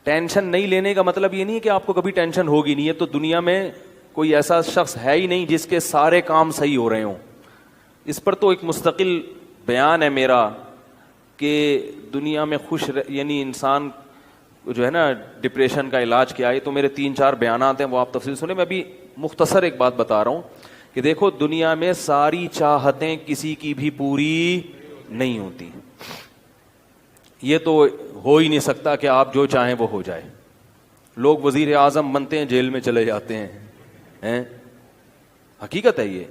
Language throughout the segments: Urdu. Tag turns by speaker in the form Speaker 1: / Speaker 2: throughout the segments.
Speaker 1: ٹینشن نہیں لینے کا مطلب یہ نہیں ہے کہ آپ کو کبھی ٹینشن ہوگی نہیں. ہے تو دنیا میں کوئی ایسا شخص ہے ہی نہیں جس کے سارے کام صحیح ہو رہے ہوں. اس پر تو ایک مستقل بیان ہے میرا کہ دنیا میں یعنی انسان جو ہے نا ڈپریشن کا علاج کیا ہے. تو میرے 3-4 بیانات ہیں, وہ آپ تفصیل سنیں. میں ابھی مختصر ایک بات بتا رہا ہوں کہ دیکھو دنیا میں ساری چاہتیں کسی کی بھی پوری نہیں ہوتی. یہ تو ہو ہی نہیں سکتا کہ آپ جو چاہیں وہ ہو جائے. لوگ وزیر اعظم بنتے ہیں, جیل میں چلے جاتے ہیں. حقیقت ہے یہ.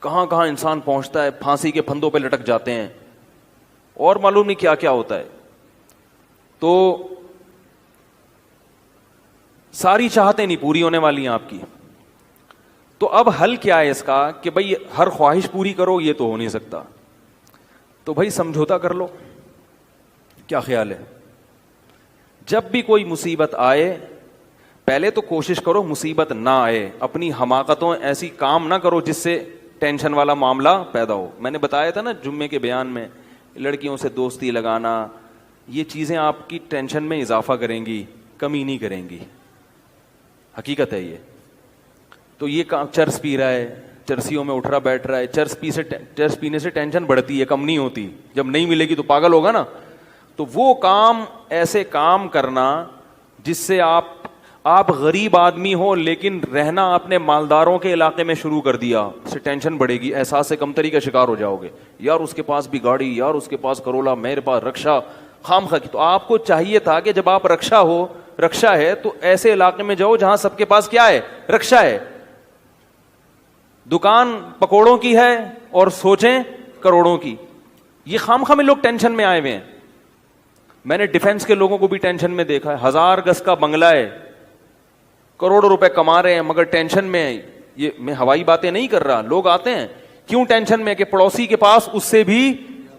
Speaker 1: کہاں کہاں انسان پہنچتا ہے, پھانسی کے پھندوں پہ لٹک جاتے ہیں, اور معلوم نہیں کیا کیا ہوتا ہے. تو ساری چاہتیں نہیں پوری ہونے والی ہیں آپ کی. تو اب حل کیا ہے اس کا کہ بھئی ہر خواہش پوری کرو, یہ تو ہو نہیں سکتا. تو بھئی سمجھوتا کر لو. کیا خیال ہے؟ جب بھی کوئی مصیبت آئے پہلے تو کوشش کرو مصیبت نہ آئے. اپنی حماقتوں ایسی کام نہ کرو جس سے ٹینشن والا معاملہ پیدا ہو. میں نے بتایا تھا نا جمعے کے بیان میں, لڑکیوں سے دوستی لگانا, یہ چیزیں آپ کی ٹینشن میں اضافہ کریں گی, کمی نہیں کریں گی. حقیقت ہے یہ. تو یہ چرس پی رہا ہے, چرسیوں میں اٹھ رہا بیٹھ رہا ہے, چرس پینے سے ٹینشن بڑھتی ہے, کم نہیں ہوتی. جب نہیں ملے گی تو پاگل ہوگا نا. تو وہ کام, ایسے کام کرنا جس سے آپ غریب آدمی ہو لیکن رہنا اپنے مالداروں کے علاقے میں شروع کر دیا, اس سے ٹینشن بڑھے گی, احساس کمتری کا شکار ہو جاؤ گے. یار اس کے پاس بھی گاڑی, یار اس کے پاس کرولا, میرے پاس رکشا, خام خواہ کی. تو آپ کو چاہیے تھا کہ جب آپ رکشا ہے تو ایسے علاقے میں جاؤ جہاں سب کے پاس کیا ہے, رکشا ہے. دکان پکوڑوں کی ہے اور سوچیں کروڑوں کی. یہ خام خواہ میں لوگ ٹینشن میں آئے ہوئے ہیں. میں نے ڈیفنس کے لوگوں کو بھی ٹینشن میں دیکھا ہے. 1000 گز کا بنگلہ ہے, کروڑوں روپے کما رہے ہیں, مگر ٹینشن میں ہے. یہ میں ہوائی باتیں نہیں کر رہا. لوگ آتے ہیں کیوں ٹینشن میں کہ پڑوسی کے پاس اس سے بھی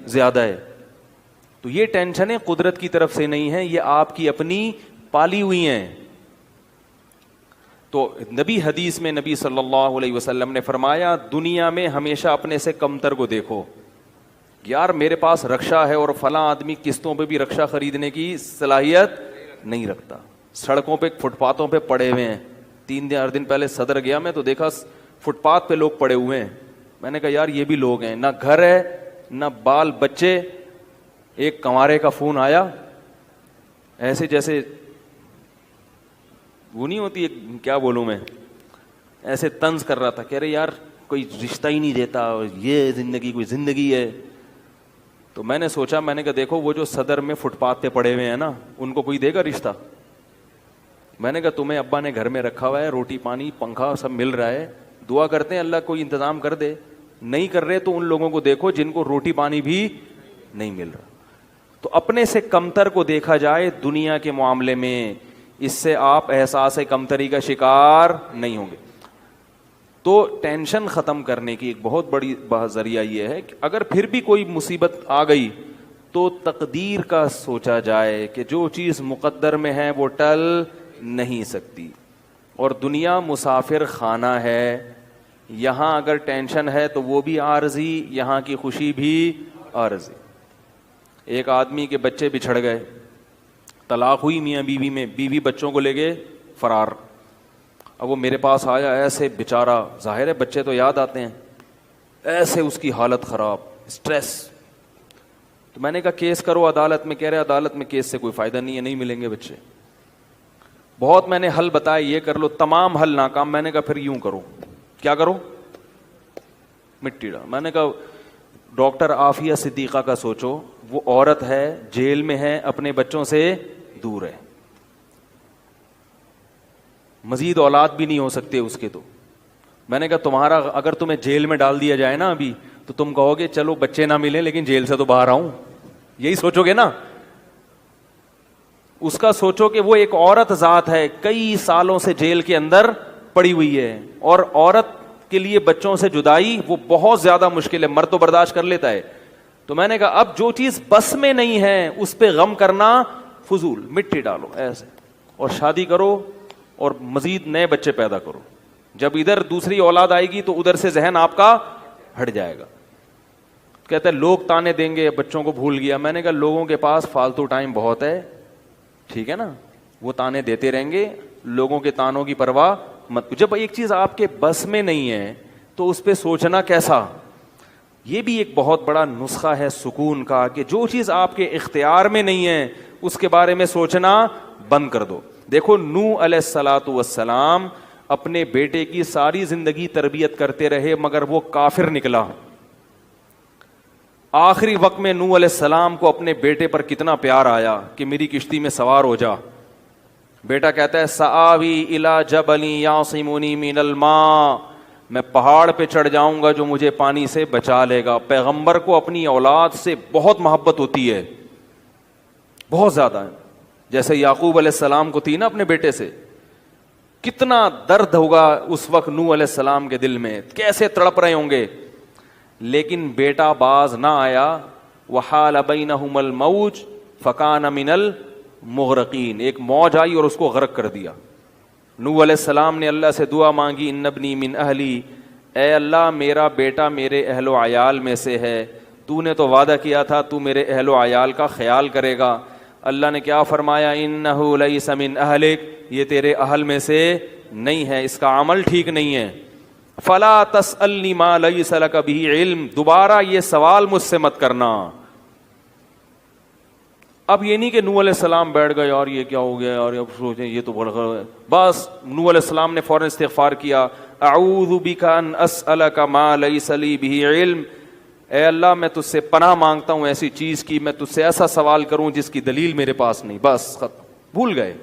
Speaker 1: زیادہ ہے. تو یہ ٹینشنیں قدرت کی طرف سے نہیں ہیں, یہ آپ کی اپنی پالی ہوئی ہیں. تو حدیث میں نبی صلی اللہ علیہ وسلم نے فرمایا دنیا میں ہمیشہ اپنے سے کمتر کو دیکھو. یار میرے پاس رکشا ہے اور فلاں آدمی قسطوں پہ بھی رکشا خریدنے کی صلاحیت نہیں رکھتا. سڑکوں پہ فٹ پاتھوں پہ پڑے ہوئے ہیں. 3 دن پہلے صدر گیا میں تو دیکھا فٹ پاتھ پہ لوگ پڑے ہوئے ہیں. میں نے کہا یار یہ بھی لوگ ہیں, نہ گھر ہے نہ بال بچے. ایک کنوارے کا فون آیا, ایسے جیسے وہ نہیں ہوتی, کیا بولوں میں, ایسے طنز کر رہا تھا. کہہ رہے یار کوئی رشتہ ہی نہیں دیتا, یہ زندگی کوئی زندگی ہے. تو میں نے سوچا, میں نے کہا دیکھو وہ جو صدر میں فٹ پاتھ پہ پڑے ہوئے ہیں نا, ان کو کوئی دے گا رشتہ؟ میں نے کہا تمہیں ابا نے گھر میں رکھا ہوا ہے, روٹی پانی پنکھا سب مل رہا ہے, دعا کرتے ہیں اللہ کوئی انتظام کر دے. نہیں کر رہے تو ان لوگوں کو دیکھو جن کو روٹی پانی بھی نہیں مل رہا. تو اپنے سے کمتر کو دیکھا جائے دنیا کے معاملے میں, اس سے آپ احساس کمتری کا شکار نہیں ہوں گے. تو ٹینشن ختم کرنے کی ایک بہت بڑی ذریعہ یہ ہے کہ اگر پھر بھی کوئی مصیبت آ گئی تو تقدیر کا سوچا جائے کہ جو چیز مقدر میں ہے وہ ٹل نہیں سکتی. اور دنیا مسافر خانہ ہے, یہاں اگر ٹینشن ہے تو وہ بھی عارضی, یہاں کی خوشی بھی عارضی. ایک آدمی کے بچے بچھڑ گئے, طلاق ہوئی میاں بیوی میں, بیوی بچوں کو لے گئے فرار. اب وہ میرے پاس آیا, ایسے بیچارہ, ظاہر ہے بچے تو یاد آتے ہیں, ایسے اس کی حالت خراب, اسٹریس. تو میں نے کہا کیس کرو عدالت میں. کہہ رہے عدالت میں کیس سے کوئی فائدہ نہیں ہے, نہیں ملیں گے بچے. بہت میں نے حل بتایا, یہ کر لو, تمام حل ناکام. میں نے کہا پھر یوں کرو. کیا کرو؟ مٹی ڈال. میں نے کہا ڈاکٹر عافیہ صدیقہ کا سوچو, وہ عورت ہے, جیل میں ہے, اپنے بچوں سے دور ہے, مزید اولاد بھی نہیں ہو سکتے اس کے. تو میں نے کہا تمہارا اگر تمہیں جیل میں ڈال دیا جائے نا ابھی, تو تم کہو گے چلو بچے نہ ملیں لیکن جیل سے تو باہر آؤں, یہی سوچو گے نا. اس کا سوچو کہ وہ ایک عورت ذات ہے, کئی سالوں سے جیل کے اندر پڑی ہوئی ہے, اور عورت کے لیے بچوں سے جدائی وہ بہت زیادہ مشکل ہے. مرد تو برداشت کر لیتا ہے. تو میں نے کہا اب جو چیز بس میں نہیں ہے اس پہ غم کرنا فضول, مٹی ڈالو ایسے, اور شادی کرو اور مزید نئے بچے پیدا کرو. جب ادھر دوسری اولاد آئے گی تو ادھر سے ذہن آپ کا ہٹ جائے گا. کہتے ہیں لوگ تانے دیں گے, بچوں کو بھول گیا. میں نے کہا لوگوں کے پاس فالتو ٹائم بہت ہے, ٹھیک ہے نا, وہ تانے دیتے رہیں گے, لوگوں کے تانوں کی پرواہ مت. جب ایک چیز آپ کے بس میں نہیں ہے تو اس پہ سوچنا کیسا. یہ بھی ایک بہت بڑا نسخہ ہے سکون کا کہ جو چیز آپ کے اختیار میں نہیں ہے اس کے بارے میں سوچنا بند کر دو. دیکھو نوح علیہ الصلاۃ والسلام اپنے بیٹے کی ساری زندگی تربیت کرتے رہے مگر وہ کافر نکلا. آخری وقت میں نوح علیہ السلام کو اپنے بیٹے پر کتنا پیار آیا کہ میری کشتی میں سوار ہو جا. بیٹا کہتا ہے سآوی الی جبل یعصمنی من الماء, میں پہاڑ پہ چڑھ جاؤں گا جو مجھے پانی سے بچا لے گا. پیغمبر کو اپنی اولاد سے بہت محبت ہوتی ہے, بہت زیادہ, جیسے یعقوب علیہ السلام کو تھی نا اپنے بیٹے سے. کتنا درد ہوگا اس وقت نوح علیہ السلام کے دل میں, کیسے تڑپ رہے ہوں گے. لیکن بیٹا باز نہ آیا. وحال بینہم الموج فکان من المغرقین, ایک موج آئی اور اس کو غرق کر دیا. نوح علیہ السلام نے اللہ سے دعا مانگی ان ابنی من اہلی, اے اللہ میرا بیٹا میرے اہل و عیال میں سے ہے, تو نے تو وعدہ کیا تھا تو میرے اہل و عیال کا خیال کرے گا. اللہ نے کیا فرمایا انہ لیس من اہلک, یہ تیرے اہل میں سے نہیں ہے, اس کا عمل ٹھیک نہیں ہے. فلا تسألنی ما لیس لک بہ علم, دوبارہ یہ سوال مجھ سے مت کرنا. اب یہ نہیں کہ نوح علیہ السلام بیٹھ گئے اور یہ کیا ہو گیا اور اب سوچیں یہ تو بڑھ گئے. بس نوح علیہ السلام نے فوراً استغفار کیا, اعوذ بک ان اسألک ما لیس لی بہ علم, اے اللہ میں تجھ سے پناہ مانگتا ہوں ایسی چیز کی, میں تجھ سے ایسا سوال کروں جس کی دلیل میرے پاس نہیں. بس ختم, بھول گئے.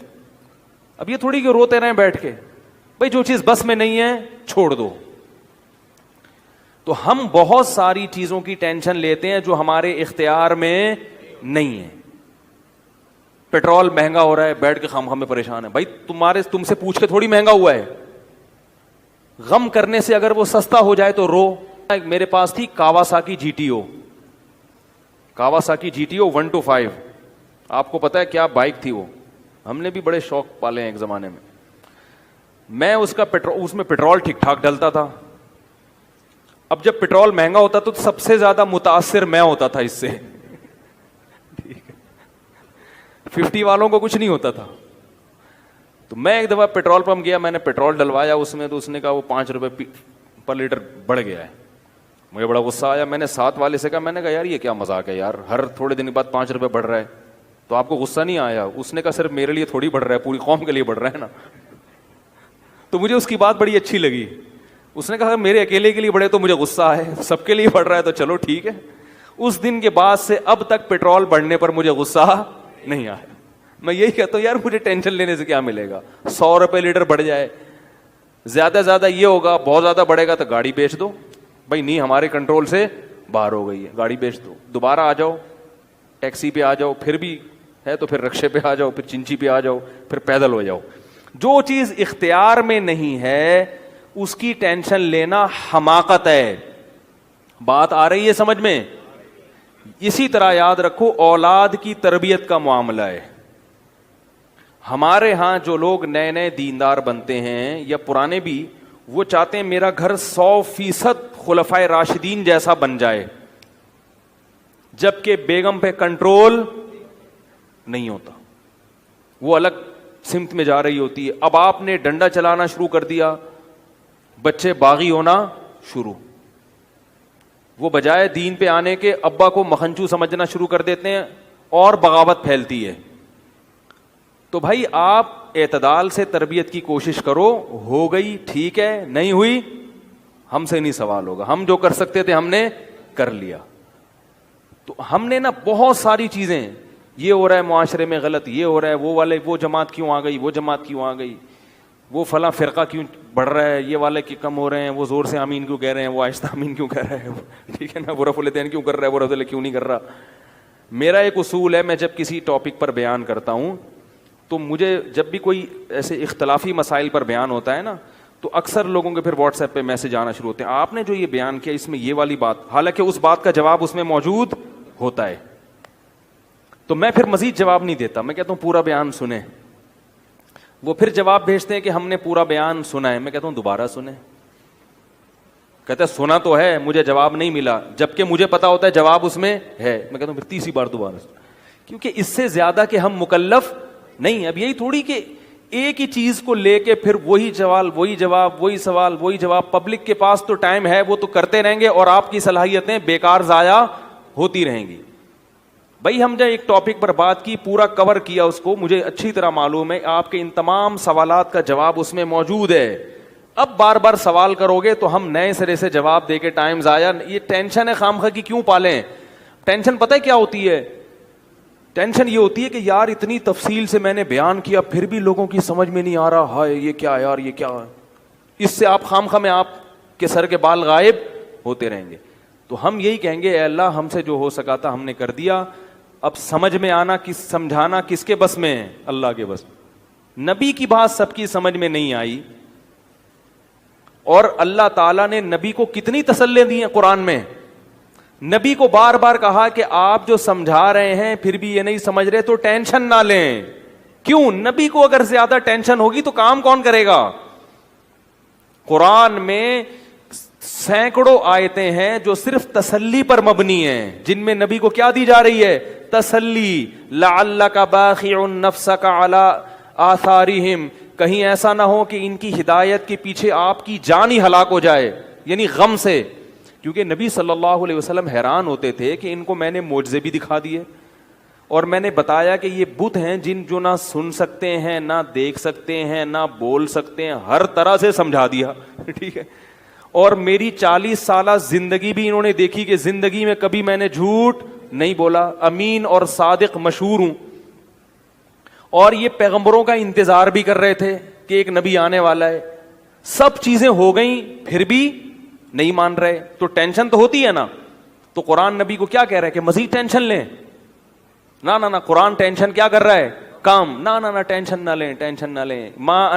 Speaker 1: اب یہ تھوڑی کہ روتے رہیں بیٹھ کے, بھئی جو چیز بس میں نہیں ہے چھوڑ دو. تو ہم بہت ساری چیزوں کی ٹینشن لیتے ہیں جو ہمارے اختیار میں نہیں ہے. پیٹرول مہنگا ہو رہا ہے, بیٹھ کے خام خام میں پریشان ہے. بھائی تم سے پوچھ کے تھوڑی مہنگا ہوا ہے. غم کرنے سے اگر وہ سستا ہو جائے تو رو. میرے پاس تھی Kawasaki G T O, Kawasaki G T O 125. آپ کو پتا ہے کیا بائک تھی وہ, ہم نے بھی بڑے شوق پالے ہیں ایک زمانے میں. میں اس میں پیٹرول ٹھیک ٹھاک ڈلتا تھا. اب جب پیٹرول مہنگا ہوتا تو سب سے زیادہ متاثر میں ہوتا تھا اس سے. 50 والوں کو کچھ نہیں ہوتا تھا. تو میں ایک دفعہ پیٹرول پمپ گیا, میں نے پیٹرول ڈلوایا اس میں, تو اس نے کہا وہ 5 روپے پر لیٹر بڑھ گیا ہے. مجھے بڑا غصہ آیا. میں نے ساتھ والے سے کہا, میں نے کہا یار یہ کیا مذاق ہے یار, ہر تھوڑے دن بعد 5 روپے بڑھ رہا ہے, تو آپ کو غصہ نہیں آیا؟ اس نے کہا صرف میرے لیے تھوڑی بڑھ رہا ہے, پوری قوم کے لیے بڑھ رہا ہے نا. تو مجھے اس کی بات بڑی اچھی لگی. اس نے کہا میرے اکیلے کے لیے بڑھے تو مجھے غصہ آئے, سب کے لیے بڑھ رہا ہے تو چلو ٹھیک ہے. اس دن کے بعد سے اب تک پیٹرول بڑھنے پر مجھے غصہ نہیں آیا. میں یہی کہتا ہوں یار مجھے ٹینشن لینے سے کیا ملے گا, 100 روپے لیٹر بڑھ جائے, زیادہ سے زیادہ یہ ہوگا, بہت زیادہ بڑھے گا تو گاڑی بیچ دو. بھائی نہیں ہمارے کنٹرول سے باہر ہو گئی ہے, گاڑی بیچ دو, دوبارہ آ جاؤ, ٹیکسی پہ آ جاؤ, پھر بھی ہے تو پھر رکشے پہ آ جاؤ, پھر چنچی پہ آ جاؤ, پھر پیدل ہو جاؤ. جو چیز اختیار میں نہیں ہے اس کی ٹینشن لینا حماقت ہے. بات آ رہی ہے سمجھ میں؟ اسی طرح یاد رکھو اولاد کی تربیت کا معاملہ ہے. ہمارے ہاں جو لوگ نئے نئے دیندار بنتے ہیں یا پرانے بھی, وہ چاہتے ہیں میرا گھر 100% خلفائے راشدین جیسا بن جائے, جبکہ بیگم پہ کنٹرول نہیں ہوتا, وہ الگ سمت میں جا رہی ہوتی ہے. اب آپ نے ڈنڈا چلانا شروع کر دیا, بچے باغی ہونا شروع. وہ بجائے دین پہ آنے کے ابا کو مکھنچو سمجھنا شروع کر دیتے ہیں اور بغاوت پھیلتی ہے. تو بھائی آپ اعتدال سے تربیت کی کوشش کرو, ہو گئی ٹھیک ہے, نہیں ہوئی ہم سے نہیں سوال ہوگا, ہم جو کر سکتے تھے ہم نے کر لیا. تو ہم نے نا بہت ساری چیزیں, یہ ہو رہا ہے معاشرے میں غلط, یہ ہو رہا ہے, وہ والے وہ جماعت کیوں آ گئی, وہ جماعت کیوں آ گئی, وہ فلاں فرقہ کیوں بڑھ رہا ہے, یہ والے کی کم ہو رہے ہیں, وہ زور سے آمین کیوں کہہ رہے ہیں, وہ آہستہ آمین کیوں کہہ رہے ہیں, ٹھیک ہے نا, وہ رفع الیدین کیوں کر رہا ہے, وہ رفع الیدین کیوں نہیں کر رہا. میرا ایک اصول ہے, میں جب کسی ٹاپک پر بیان کرتا ہوں تو مجھے جب بھی کوئی ایسے اختلافی مسائل پر بیان ہوتا ہے نا, تو اکثر لوگوں کے پھر واٹس ایپ پہ میسج آنا شروع ہوتے ہیں, آپ نے جو یہ بیان کیا اس میں یہ والی بات, حالانکہ اس بات کا جواب اس میں موجود ہوتا ہے. تو میں پھر مزید جواب نہیں دیتا, میں کہتا ہوں پورا بیان سنیں. وہ پھر جواب بھیجتے ہیں کہ ہم نے پورا بیان سنا ہے. میں کہتا ہوں دوبارہ سنیں. کہتے ہیں سنا تو ہے, مجھے جواب نہیں ملا, جبکہ مجھے پتا ہوتا ہے جواب اس میں ہے. میں کہتا ہوں پھر تیسری بار دوبارہ سنیں, کیونکہ اس سے زیادہ کہ ہم مکلف نہیں. اب یہی تھوڑی کہ ایک ہی چیز کو لے کے پھر وہی سوال وہی جواب وہی سوال وہی جواب. پبلک کے پاس تو ٹائم ہے, وہ تو کرتے رہیں گے اور آپ کی صلاحیتیں بیکار ضائع ہوتی رہیں گی. بھائی ہم نے ایک ٹاپک پر بات کی, پورا کور کیا اس کو, مجھے اچھی طرح معلوم ہے آپ کے ان تمام سوالات کا جواب اس میں موجود ہے. اب بار بار سوال کرو گے تو ہم نئے سرے سے جواب دے کے ٹائم ضائع. یہ ٹینشن ہے خامخواہ کی کیوں پالیں؟ ٹینشن پتہ ہے کیا ہوتی ہے؟ ٹینشن یہ ہوتی ہے کہ یار اتنی تفصیل سے میں نے بیان کیا پھر بھی لوگوں کی سمجھ میں نہیں آ رہا, ہائے یہ کیا یار یہ کیا ہے. اس سے آپ خامخواہ میں آپ کے سر کے بال غائب ہوتے رہیں گے. تو ہم یہی کہیں گے, اے اللہ ہم سے جو ہو سکا تھا ہم نے کر دیا. اب سمجھ میں آنا سمجھانا کس کے بس میں ہے؟ اللہ کے بس. نبی کی بات سب کی سمجھ میں نہیں آئی, اور اللہ تعالیٰ نے نبی کو کتنی تسلی دی ہیں قرآن میں. نبی کو بار بار کہا کہ آپ جو سمجھا رہے ہیں پھر بھی یہ نہیں سمجھ رہے تو ٹینشن نہ لیں. کیوں؟ نبی کو اگر زیادہ ٹینشن ہوگی تو کام کون کرے گا؟ قرآن میں سینکڑوں آیتیں ہیں جو صرف تسلی پر مبنی ہیں, جن میں نبی کو کیا دی جا رہی ہے؟ تسلی. لعلک باخع نفسک علی آثارہم, کہیں ایسا نہ ہو کہ ان کی ہدایت کے پیچھے آپ کی جان ہی ہلاک ہو جائے, یعنی غم سے. کیونکہ نبی صلی اللہ علیہ وسلم حیران ہوتے تھے کہ ان کو میں نے معجزے بھی دکھا دیے, اور میں نے بتایا کہ یہ بت ہیں جن جو نہ سن سکتے ہیں نہ دیکھ سکتے ہیں نہ بول سکتے ہیں, ہر طرح سے سمجھا دیا. ٹھیک ہے, اور میری 40 سالہ زندگی بھی انہوں نے دیکھی کہ زندگی میں کبھی میں نے جھوٹ نہیں بولا, امین اور صادق مشہور ہوں. اور یہ پیغمبروں کا انتظار بھی کر رہے تھے کہ ایک نبی آنے والا ہے. سب چیزیں ہو گئیں پھر بھی نہیں مان رہے, تو ٹینشن تو ہوتی ہے نا. تو قرآن نبی کو کیا کہہ رہا ہے کہ مزید ٹینشن لیں؟ نہ نہ نہ, قرآن ٹینشن کیا کر رہا ہے؟ کام. نہ ٹینشن نہ لیں, ٹینشن نہ لیں. ما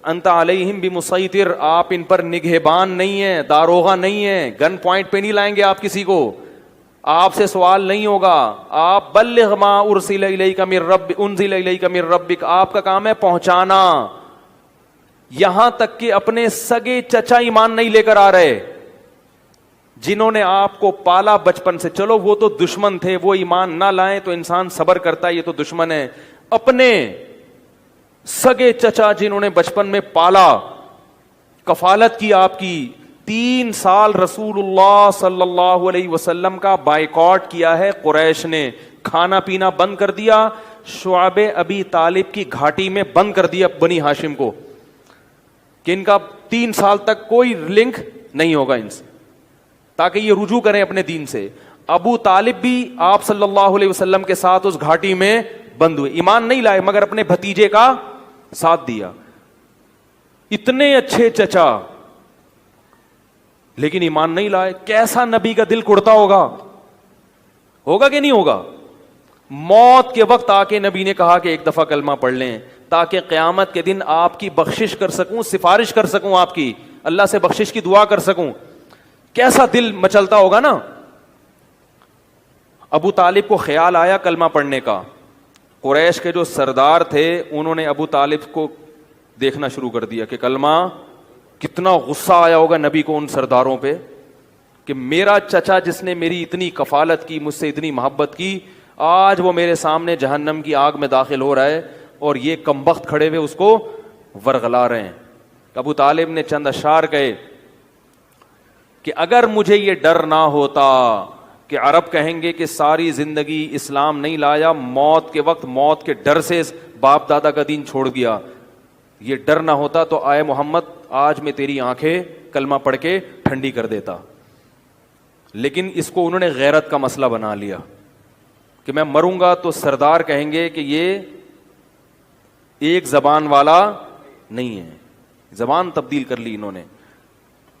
Speaker 1: انت علیہم بمسیطر, آپ ان پر نگہبان نہیں ہیں, داروغہ نہیں ہیں, گن پوائنٹ پہ نہیں لائیں گے آپ کسی کو, آپ سے سوال نہیں ہوگا. آپ بلغ ما ارسل الیک من رب انزل الیک من ربک, آپ کا کام ہے پہنچانا. یہاں تک کہ اپنے سگے چچا ایمان نہیں لے کر آ رہے, جنہوں نے آپ کو پالا بچپن سے. چلو وہ تو دشمن تھے, وہ ایمان نہ لائیں تو انسان صبر کرتا ہے, یہ تو دشمن ہے. اپنے سگے چچا جنہوں نے بچپن میں پالا, کفالت کی آپ کی, 3 سال رسول اللہ صلی اللہ علیہ وسلم کا بائیکاٹ کیا ہے قریش نے, کھانا پینا بند کر دیا, شعب ابی طالب کی گھاٹی میں بند کر دیا بنی ہاشم کو, کہ ان کا 3 سال تک کوئی لنک نہیں ہوگا ان سے, تاکہ یہ رجوع کریں اپنے دین سے. ابو طالب بھی آپ صلی اللہ علیہ وسلم کے ساتھ اس گھاٹی میں بند ہوئے, ایمان نہیں لائے مگر اپنے بھتیجے کا ساتھ دیا. اتنے اچھے چچا لیکن ایمان نہیں لائے. کیسا نبی کا دل کڑتا ہوگا کہ نہیں ہوگا؟ موت کے وقت آ کے نبی نے کہا کہ ایک دفعہ کلمہ پڑھ لیں تاکہ قیامت کے دن آپ کی بخشش کر سکوں, سفارش کر سکوں, آپ کی اللہ سے بخشش کی دعا کر سکوں. کیسا دل مچلتا ہوگا نا. ابو طالب کو خیال آیا کلمہ پڑھنے کا. قریش کے جو سردار تھے انہوں نے ابو طالب کو دیکھنا شروع کر دیا کہ کلمہ, کتنا غصہ آیا ہوگا نبی کو ان سرداروں پہ کہ میرا چچا جس نے میری اتنی کفالت کی, مجھ سے اتنی محبت کی, آج وہ میرے سامنے جہنم کی آگ میں داخل ہو رہا ہے اور یہ کمبخت کھڑے ہوئے اس کو ورغلا رہے ہیں. ابو طالب نے چند اشعار کہے کہ اگر مجھے یہ ڈر نہ ہوتا کہ عرب کہیں گے کہ ساری زندگی اسلام نہیں لایا, موت کے وقت موت کے ڈر سے باپ دادا کا دین چھوڑ دیا, یہ ڈر نہ ہوتا تو آئے محمد آج میں تیری آنکھیں کلمہ پڑھ کے ٹھنڈی کر دیتا. لیکن اس کو انہوں نے غیرت کا مسئلہ بنا لیا کہ میں مروں گا تو سردار کہیں گے کہ یہ ایک زبان والا نہیں ہے. زبان تبدیل کر لی انہوں نے,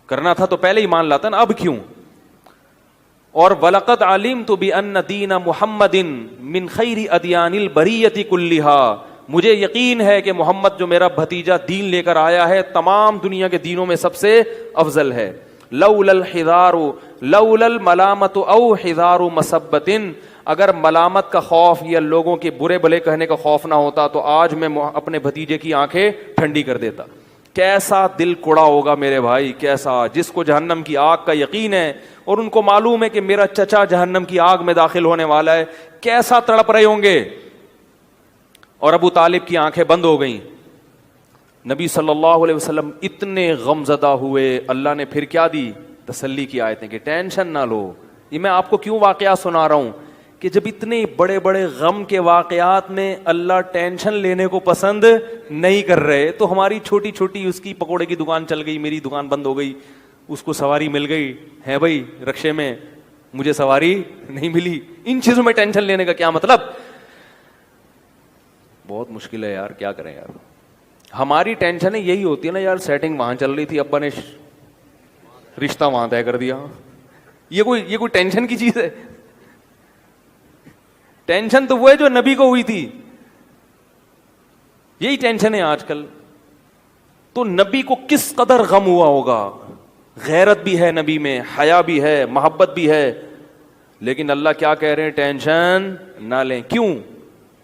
Speaker 1: کرنا تھا تو پہلے ایمان لاتا نا, اب کیوں؟ اور وَلَقَدْ عَلِمْتُ بِأَنَّ دِينَ مُحَمَّدٍ مِّن خَيْرِ أَدْيَانِ الْبَرِيَّةِ كُلِّهَا, مجھے یقین ہے کہ محمد جو میرا بھتیجا دین لے کر آیا ہے تمام دنیا کے دینوں میں سب سے افضل ہے. لَوْلَا الْحِذَارُ لَوْلَا الْمَلَامَةُ أَوْ حِذَارُ مَصَبَّةٍ, اگر ملامت کا خوف یا لوگوں کے برے بھلے کہنے کا خوف نہ ہوتا تو آج میں اپنے بھتیجے کی آنکھیں ٹھنڈی کر دیتا. کیسا دل کوڑا ہوگا میرے بھائی, کیسا, جس کو جہنم کی آگ کا یقین ہے اور ان کو معلوم ہے کہ میرا چچا جہنم کی آگ میں داخل ہونے والا ہے, کیسا تڑپ رہے ہوں گے. اور ابو طالب کی آنکھیں بند ہو گئیں. نبی صلی اللہ علیہ وسلم اتنے غم زدہ ہوئے, اللہ نے پھر کیا دی؟ تسلی کی آیتیں کہ ٹینشن نہ لو. یہ میں آپ کو کیوں واقعات سنا رہا ہوں کہ جب اتنے بڑے بڑے غم کے واقعات میں اللہ ٹینشن لینے کو پسند نہیں کر رہے, تو ہماری چھوٹی چھوٹی, اس کی پکوڑے کی دکان چل گئی, میری دکان بند ہو گئی, اس کو سواری مل گئی ہے بھائی رکشے میں, مجھے سواری نہیں ملی, ان چیزوں میں ٹینشن لینے کا کیا مطلب؟ بہت مشکل ہے یار, کیا کریں یار. ہماری ٹینشن یہی ہوتی ہے نا یار, سیٹنگ وہاں چل رہی تھی, ابا نے رشتہ وہاں طے کر دیا. یہ کوئی ٹینشن کی چیز ہے؟ ٹینشن تو وہ ہے جو نبی کو ہوئی تھی, یہی ٹینشن ہے آج کل. تو نبی کو کس قدر غم ہوا ہوگا, غیرت بھی ہے نبی میں, حیا بھی ہے, محبت بھی ہے, لیکن اللہ کیا کہہ رہے ہیں؟ ٹینشن نہ لیں. کیوں؟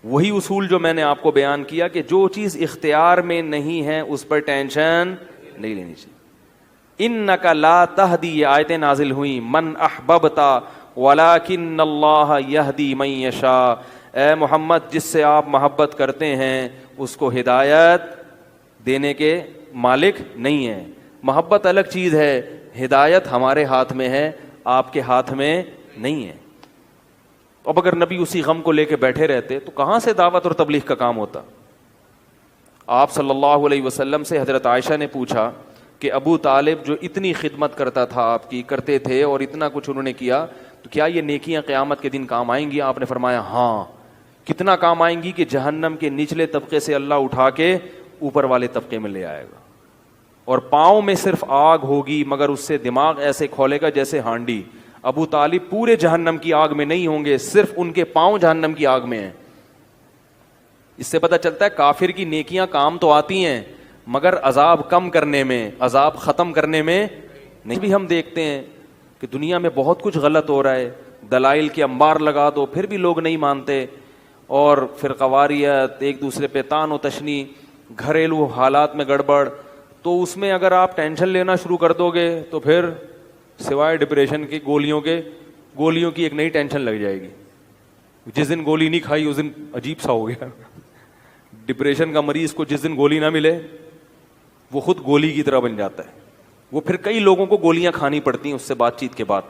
Speaker 1: وہی اصول جو میں نے آپ کو بیان کیا کہ جو چیز اختیار میں نہیں ہے اس پر ٹینشن نہیں لینی چاہیے. انک لا تہدی, یہ آیتیں نازل ہوئیں, من احببت ولکن اللہ یہدی من یشاء. اے محمد, جس سے آپ محبت کرتے ہیں اس کو ہدایت دینے کے مالک نہیں ہے. محبت الگ چیز ہے, ہدایت ہمارے ہاتھ میں ہے, آپ کے ہاتھ میں نہیں ہے. اب اگر نبی اسی غم کو لے کے بیٹھے رہتے تو کہاں سے دعوت اور تبلیغ کا کام ہوتا؟ آپ صلی اللہ علیہ وسلم سے حضرت عائشہ نے پوچھا کہ ابو طالب جو اتنی خدمت کرتا تھا آپ کی, کرتے تھے, اور اتنا کچھ انہوں نے کیا, تو کیا یہ نیکیاں قیامت کے دن کام آئیں گی؟ آپ نے فرمایا ہاں. کتنا کام آئیں گی کہ جہنم کے نچلے طبقے سے اللہ اٹھا کے اوپر والے طبقے میں لے آئے گا, اور پاؤں میں صرف آگ ہوگی مگر اس سے دماغ ایسے کھولے گا جیسے ہانڈی. ابو طالب پورے جہنم کی آگ میں نہیں ہوں گے, صرف ان کے پاؤں جہنم کی آگ میں ہیں. اس سے پتہ چلتا ہے کافر کی نیکیاں کام تو آتی ہیں مگر عذاب کم کرنے میں, عذاب ختم کرنے میں نہیں. بھی ہم دیکھتے ہیں کہ دنیا میں بہت کچھ غلط ہو رہا ہے, دلائل کے انبار لگا دو پھر بھی لوگ نہیں مانتے, اور فرقواریت, ایک دوسرے پہ طعن و تشنی, گھریلو حالات میں گڑبڑ. تو اس میں اگر آپ ٹینشن لینا شروع کر دو گے تو پھر سوائے ڈپریشن کی گولیوں کی ایک نئی ٹینشن لگ جائے گی. جس دن گولی نہیں کھائی اس دن عجیب سا ہو گیا. ڈپریشن کا مریض کو جس دن گولی نہ ملے وہ خود گولی کی طرح بن جاتا ہے, وہ پھر کئی لوگوں کو گولیاں کھانی پڑتی ہیں اس سے بات چیت کے بعد.